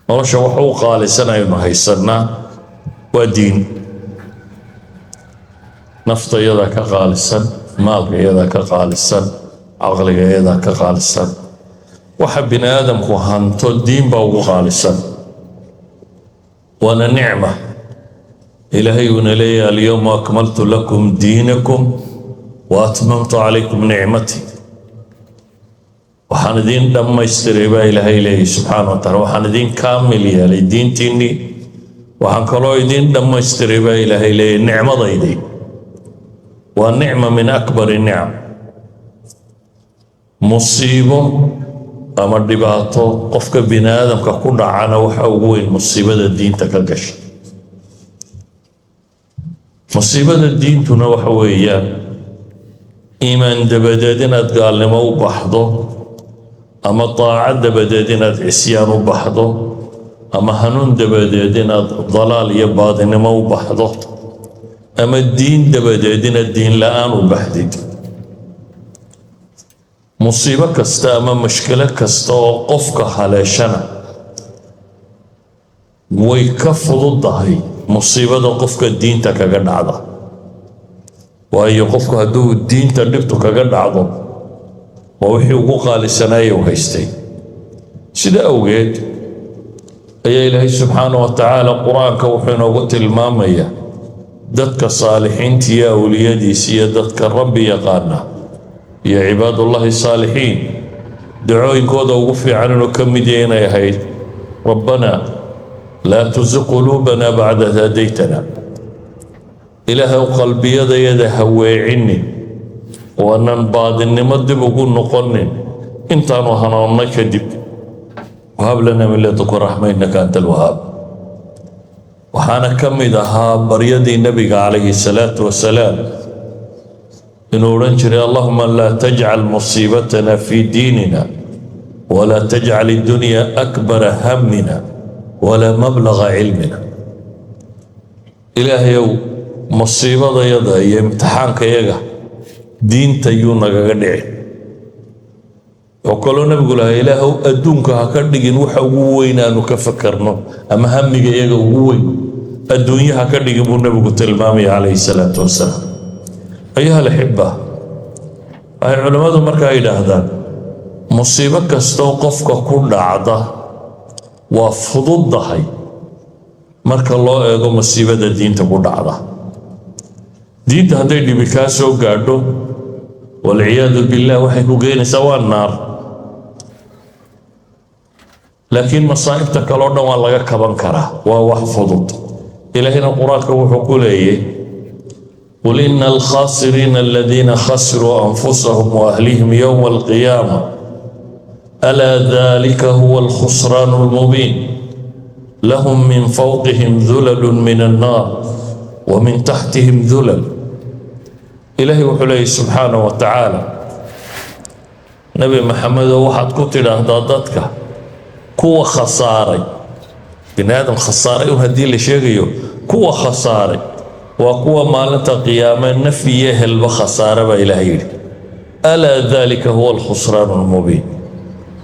nolosha wax u qaalisan aynu haysanaa waa diin. nafta iyadaa ka qaalisan, maalka iyadaa ka qaalisan, caqliga iyadaa ka qaalisan. waxa bini aadamku hanto diin baa ugu qaalisan, waana nicma. ilaahay uuna leeyahay alyawma akmaltu lakum diinakum wa atmamtu calaykum nicmatii. waxaan idiin dhammaystiray baa ilaahay leeyahay subxaana wa taala, waxaan idiin kaamil yeelay diintiinnii, waxaan kaloo idiin dhammaystiray baa ilaahay leeyahay nicmadaydii. waa nicma min akbari nicam. musiibo ama dhibaato qofka bini aadamka ku dhacana waxa ugu weyn musiibada diinta ka gasha. musiibada diintuna waxa weeyaan iimaan dabadeed inaad gaalnimo u baxdo, ama طاacad dabadeed inaad cisyaan u baxdo, ama hanuun dabadeed inaad dalaal iyo baadinimo u baxdo, ama diin dabadeed inaad diin la'aan u baxdid. musiibo kasta ama mushkilo kasta oo qofka haleeshana way ka fududahay musiibada qofka diinta kaga dhacda. waayo qofku hadduu diinta dhibtu kaga dhacdo waa wixii ugu qaalisanaayay u haystay. sida awgeed ayaa ilaahay subxaana wa tacaala qur-aanka wuxuu inoogu tilmaamayaa dadka saalixiinta iyo awliyadiisa iyo dadka rabbi yaqaana iyo cibaadullahi saalixiin dacooyinkooda ugu fiican inuu ka mid yahay inay ahayd rabbana laa tuzi quluubana bacda id hadaytana. ilaahay qalbiyadayada ha weecinin, waanan baadinnimo dib ugu noqonin intaanu hanoonnay kadib. wahab lanaa min ladunka raxma innaka anta alwahaab. waxaana ka mid ahaa baryadii nabiga calayhi salaatu wasalaam inuu odhan jiray allahuma laa tajcal musiibatana fii diinina walaa tajcal iddunya akbara hammina walaa mablaga cilmina. ilaahayow musiibadayada iyo imtixaankayaga diinta yuu nagaga dhici. wuxuu kaloo nabigu lahaa ilaahow adduunka ha ka dhigin waxa ugu weyn aanu ka fakarno, ama hamiga iyaga ugu weyn adduunye ha ka dhigin buu nabigu tilmaamaya calayhi salaatu wasalaam. ayuha alaxiba, waxay culimmadu markaa yidhaahdaan musiibo kastoo qofka ku dhacda waa fududdahay marka loo eego musiibada diinta ku dhacda. diinta hadday dhibi kaa soo gaadho walciyaadu billah waxay ku geynaysaa waa naar. laakiin masaa'ibta kaloo dhan waa laga kaban karaa, waa wax fudud. ilaahina qur-aanka wuxuu ku leeyay qul ina alkhasiriina aladiina khasiruu anfusahum waahlihim yowma alqiyaama alaa dalika huwa alkhusraanu almubiin lahum min fawqihim dulalu min annaar wa min taxtihim dulal. ilaahay wuxuu leeyay subxaanahu wa tacaala, nebi maxamedow waxaad ku tidhaahdaa dadka kuwa khasaaray, bini aadam khasaaray un haddii la sheegayo, kuwa khasaaray waa kuwa maalinta qiyaame naf iyo helba khasaare baa ilaahay yidhi. alaa dalika huwa alkhusraanu almubiin.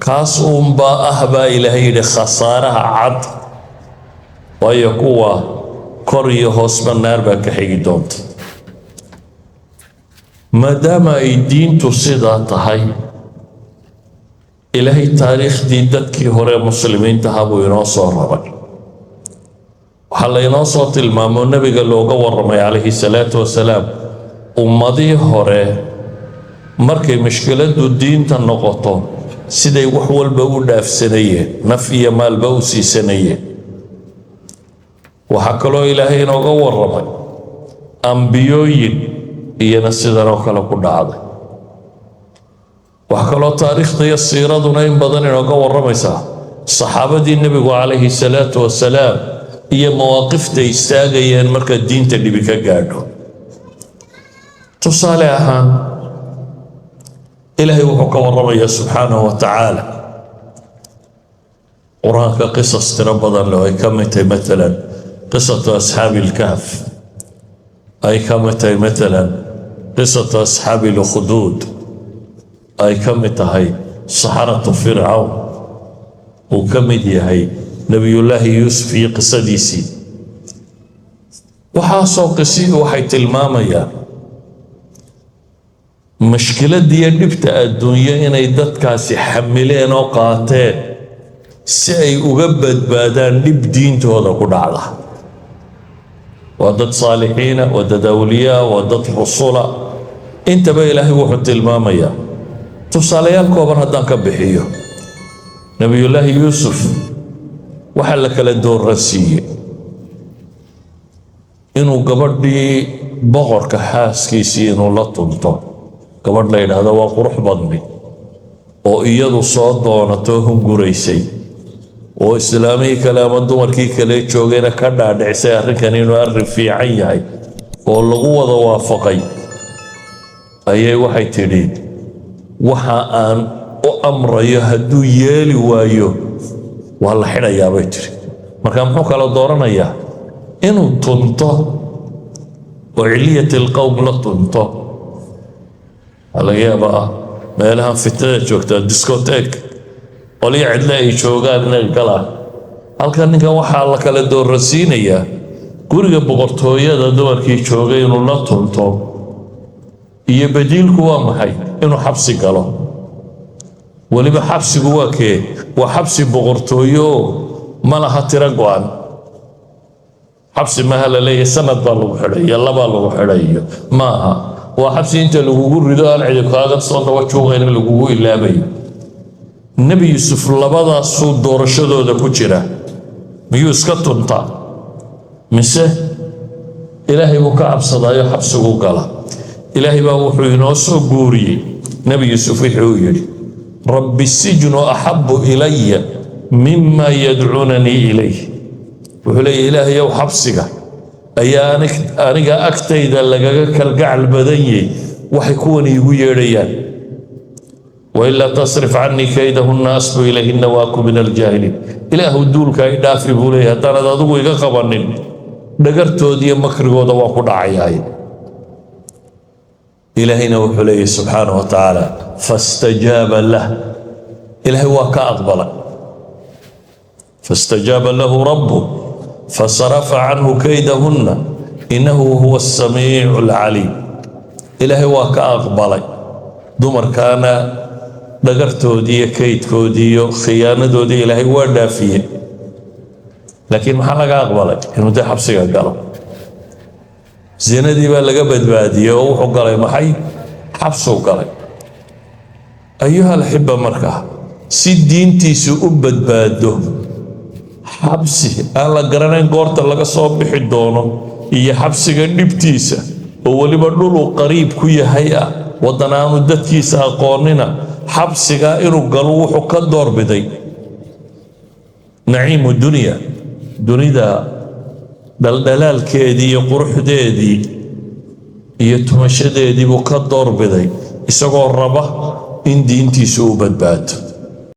kaas uunbaa ah baa ilaahay yidhi khasaaraha cad, waayo kuwa kor iyo hoosba naar baa ka xigi doonta. maadaama ay diintu sidaa tahay, ilaahay taariikhdii dadkii hore muslimiinta ahaa buu inoo soo raray. waxaa laynoo soo tilmaamoo nebiga looga warramay calayhi salaatu wasalaam ummadii hore markay mushkiladdu diinta noqoto siday wax walba u dhaafsanayeen, naf iyo maalba u siisanayeen. waxaa kaloo ilaahay inooga warramay ambiyooyin iyana sidan oo kale ku dhacday. waxaa kaloo taariikhda iyo siiraduna in badan inooga warramaysaa saxaabadii nebigu calayhi salaatu wasalaam iyo mawaaqifta istaagayeen marka diinta dhibi ka gaadho. tusaale ahaan ilaahay wuxuu ka warramayaa subxaanahu wa tacaala qur-aanka qisas tiro badan leh ay ka mid tahay maalan qisatu asxaabi ilkahf, ay ka mid tahay maalan qisatu asxaabi lukhuduud, ay ka mid tahay saxaratu fircawn, uu ka mid yahay نبي الله يوسف في قصديسي وحاصل قصي وحيت المامية مشكلة دي نبتأ الدنيا إن يدت كاسي حملين وقاتين سأي أقبد بادان نبدين هذا كل على ودت صالحين ودت أولياء ودت رسولا انت با إلهي وحد المامية تصاليال كوبر هدان كبحيو نبي الله يوسف وحلك للدور رسيه إنه قبردي بغر كحاسكيسي إنه لا تنطو قبرد لين هذا وقرح بضني وإيادو صاد دونتوهم قريسي وإسلامي كلام الدمر كي كلي تشوغينا كدا دعسي أركن إنه أرف في عيهي واللغوة وافقي أي وحي تريد وحا آن وأمر يهدو يالي وايو والله حين يا بيتري مركا محوك على دورنا إياه إنه تنطى وعلية القوم لا تنطى على يابا ما لها فتاة شوكتا ديسكوتيك ولي عدلاي شوغان نقلا هل كان نكا وحا الله كلا دور رسينيا قرق بقرطوية دا دوركي شوغي إنه لا تنطى إيه بديل كوا محي إنه حبسي قلا ولي بحبسي قوا كي وحبسي بقرطوية ما لها ترقوان حبسي ما هلا ليه سنة بالو حرية الله بالو حرية ماها وحبسي انت اللي يقول رداء العيد هذا صار وجهه غير اللي يقول إلا بي النبي يوسف لبضع صوت دور الشدو ده كتيرة ميوس كتنطع مسه إلهي وكعب صدايا حبسه قال إلهي بوحي نوسو قوري نبي يوسف يحوي رب السجن أحب إلي مما يدعونني إليه وحلي إلهي يو حبسك أي أنا أكتيد لقاك القع البدني وحيكون يغيريان وإلا تصرف عني كيدهن أصب إليهن واكو من الجاهلين إله الدول كاي دافي بوليها ترى ذو يغا قبرنين دقرتو دي مكرغو دواكو دعياي إلهينا وحلي سبحانه وتعالى فاستجاب له إلهي واكا أقبل فاستجاب له ربه فصرف عنه كيدهن إنه هو السميع العليم إلهي واكا أقبل دمر كان دقرتو دي كيدكو دي خيانة دي إلهي ودافيه لكن ما حلقا أقبل إنه دي حبسي قال زينة دي بقى لقى بدبادية ووحو قال محي حبسو قال أيها الحبة مركة سيد دينتي سؤب بدبادو حبسي أنا قرنين قورتا لقى صوب بحدونه إيا حبسي قنبتيسة وولي بدلو قريب كوية هيئة ودنانو دتكيسة قورننا حبسي إنو قلوحو كالدور بدي نعيم الدنيا دنيا دلال كيدي قرح ديدي يتمشى ديدي بو كالدور بدي إساقو الربا إن دينتي سؤب بدباد